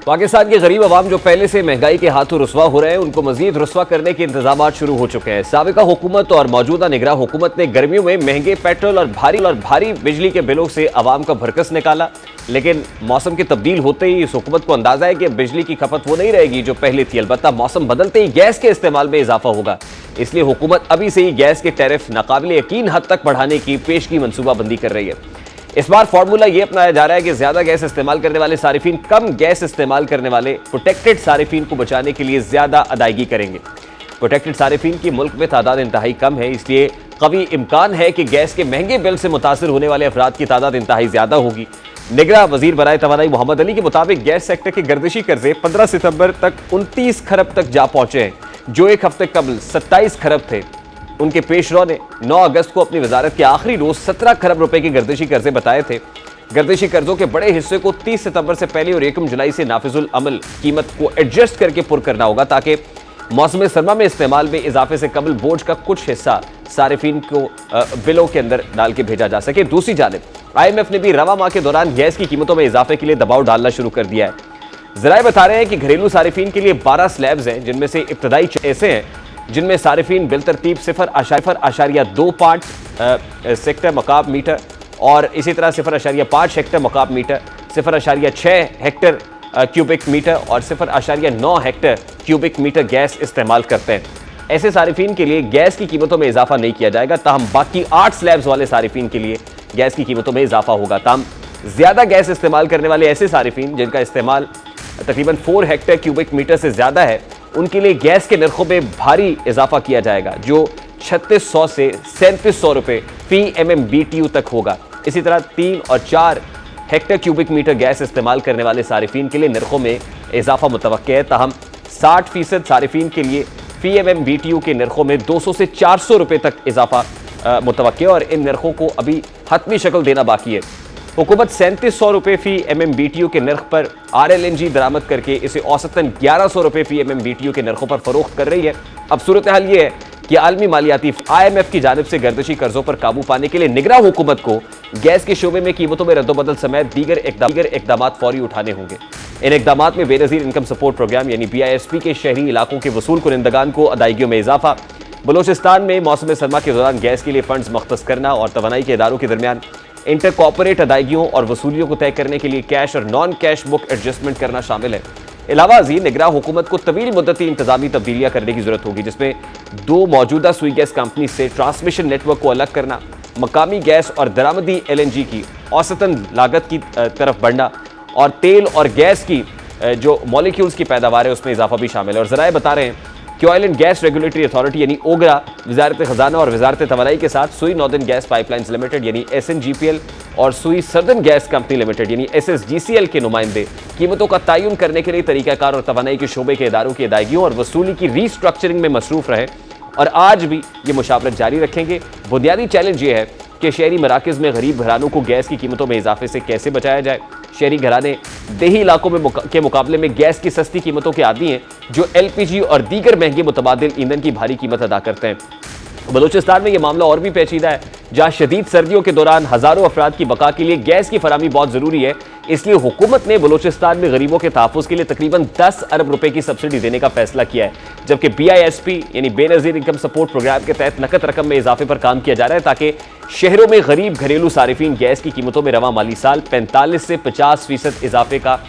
पाकिस्तान के गरीब अवाम जो पहले से महंगाई के हाथों रुस्वा हो रहे हैं, उनको मजीद रुस्वा करने के इंतजाम शुरू हो चुके हैं। साबिका हुकूमत और मौजूदा निगरान हुकूमत ने गर्मियों में महंगे पेट्रोल और भारी बिजली के बिलों से अवाम का भरकस निकाला, लेकिन मौसम के तब्दील होते ही इस हुकूमत को अंदाजा है कि बिजली की खपत वो नहीं रहेगी जो पहले थी। अलबत्ता मौसम बदलते ही गैस के इस्तेमाल में इजाफा होगा, इसलिए हुकूमत अभी से ही गैस के टैरिफ नाकाबिले यकीन हद तक बढ़ाने की पेशगी मनसूबाबंदी कर रही है। इस बार फॉर्मूला यह अपनाया जा रहा है कि ज्यादा गैस इस्तेमाल करने वाले सारिफीन कम गैस इस्तेमाल करने वाले प्रोटेक्टेड सारिफीन को बचाने के लिए ज्यादा अदायगी करेंगे। प्रोटेक्टेड सारिफीन की मुल्क में तादाद इंतहाई कम है, इसलिए कभी इम्कान है कि गैस के महंगे बिल से मुतासिर होने वाले अफराद की तादाद इंतहाई ज्यादा होगी। निगरान वजीर बराए तवानाई मोहम्मद अली के मुताबिक गैस सेक्टर के गर्दिशी कर्जे 15 सितंबर तक 29 खरब तक जा पहुंचे हैं, जो एक हफ्ते कबल 27 खरब थे। उनके पेशरो ने 9 अगस्त को अपनी वजारत के आखिरी रोज 17 खरब रुपए के गर्दिशी कर्जे बताए थे। गर्दिशी कर्जों के बड़े हिस्से को 30 सितंबर से पहले और 1 जुलाई से नाफिजुल अमल कीमत को एडजस्ट करके पुर करना होगा, ताकि मौसम सरमा में इस्तेमाल में इजाफे से कबल बोझ का कुछ हिस्सा सारिफीन को बिलों के अंदर डाल के भेजा जा सके। दूसरी जानिब IMF ने भी रवा माह के दौरान गैस की कीमतों में इजाफे के लिए दबाव डालना शुरू कर दिया है। जराए बता रहे हैं कि घरेलू सारिफीन के लिए 12 स्लैब्स हैं, जिनमें से इब्तदाई ऐसे हैं जिनमें सारिफीन बिल तरतीब 0.25 सेक्टर मकाब मीटर और इसी तरह 0.5 हेक्टर मकाब मीटर, 0.6 हेक्टर क्यूबिक मीटर और 0.9 हेक्टर क्यूबिक मीटर गैस इस्तेमाल करते हैं। ऐसे सारिफीन के लिए गैस की कीमतों में इजाफा नहीं किया जाएगा, ताहम बाकी 8 स्लैब्स वाले सारिफीन के लिए गैस की कीमतों में इजाफा होगा। ताहम ज्यादा गैस इस्तेमाल करने वाले ऐसे सारिफीन जिनका इस्तेमाल तकरीबन 4 हेक्टर क्यूबिक मीटर से ज्यादा है, उनके लिए गैस के नरखों में भारी इजाफा किया जाएगा, जो 3600 से 3700 रुपए फी MMBTU तक होगा। इसी तरह 3 और 4 हेक्टर क्यूबिक मीटर गैस इस्तेमाल करने वाले सारिफीन के लिए नरखों में इजाफा मुतवक्के है, ताहम 60% सारिफीन के लिए फी MMBTU के नरखों में 200 से 400 रुपए तक इजाफा मुतवक्के है और इन नरखों को अभी हतमी शक्ल देना बाकी है। हुकूमत 3700 रुपए फी MMBTU के नर्ख पर RLNG बरामद करके इसे औसतन 1100 रुपए फी MMBTU के नरखों पर फरोख्त कर रही है। अब सूरत हाल ये है कि आलमी मालियाती IMF की जानिब से गर्दिशी कर्जों पर काबू पाने के लिए निगरान हुकूमत को गैस के शोबे में कीमतों में रद्दोबदल समेत दीगर इकदाम फौरी उठाने होंगे। इन इकदाम में बेनज़ीर इनकम सपोर्ट प्रोग्राम यानी BISP के शहरी इलाकों के वसूल कुनिंदगान को अदायगियों में इजाफा, बलोचिस्तान में मौसम सरमा के दौरान गैस के लिए फंड्स मख्तस करना और तवानाई के इदारों के दरमियान इंटर कॉर्पोरेट अदायगियों और वसूलियों को तय करने के लिए कैश और नॉन कैश बुक एडजस्टमेंट करना शामिल है। अलावा अजीज निगरान हुकूमत को तवील मुद्दती इंतजामी तब्दीलियां करने की जरूरत होगी, जिसमें 2 मौजूदा सुई गैस कंपनी से ट्रांसमिशन नेटवर्क को अलग करना, मकामी गैस और दरामदी LNG की औसतन लागत की तरफ बढ़ना और तेल और गैस की जो मॉलिक्यूल्स की पैदावार है उसमें इजाफा भी शामिल है। और जराए बता रहे हैं कि oil and gas regulatory authority यानी ओगरा वजारत खजाना और वजारत तवानाई के साथ सुई नॉर्दर्न गैस पाइपलाइंस लिमिटेड यानी SNGPL और सुई सर्दर्न गैस कंपनी लिमिटेड यानी SSGCL के नुमाइंदे कीमतों का तयन करने के लिए तरीकाकार और तवानाई के शोबे के इदारों की अदायगियों और वसूली की रीस्ट्रक्चरिंग में मसरूफ रहे और आज भी ये मुशावरत जारी रखेंगे। बुनियादी चैलेंज ये है कि शहरी मराकज़ में गरीब घरानों को गैस की कीमतों में इजाफे से कैसे बचाया जाए। शहरी घराने देही इलाकों में के मुकाबले में गैस की सस्ती कीमतों के आदी हैं, जो LPG और दीगर महंगे मुतबादिल ईंधन की भारी कीमत अदा करते हैं। बलूचिस्तान में यह मामला और भी पेचीदा है, जहाँ शदीद सर्दियों के दौरान हज़ारों अफराद की बका के लिए गैस की फराहमी बहुत ज़रूरी है। इसलिए हुकूमत ने बलूचिस्तान में गरीबों के तहफ़्फ़ुज़ के लिए तकरीबन 10 अरब रुपए की सब्सिडी देने का फैसला किया है, जबकि BISP यानी बेनज़ीर इनकम सपोर्ट प्रोग्राम के तहत नकद रकम में इजाफे पर काम किया जा रहा है, ताकि शहरों में गरीब घरेलू सारिफीन गैस की कीमतों में रवा माली साल 45 से 50% इजाफे का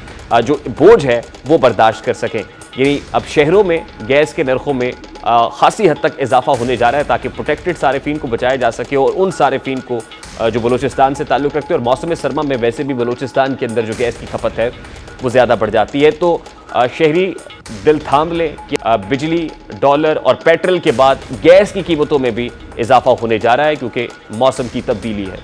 जो बोझ है वो बर्दाश्त कर सकें। यानी अब शहरों में गैस के नरखों में खासी हद तक इजाफा होने जा रहा है, ताकि प्रोटेक्टेड सारिफीन को बचाया जा सके और उन सारिफीन को जो बलूचिस्तान से ताल्लुक़ रखते हैं। और मौसम सरमा में वैसे भी बलूचिस्तान के अंदर जो गैस की खपत है वो ज़्यादा बढ़ जाती है। तो शहरी दिल थाम लें कि बिजली, डॉलर और पेट्रोल के बाद गैस की कीमतों में भी इजाफा होने जा रहा है, क्योंकि मौसम की तब्दीली है।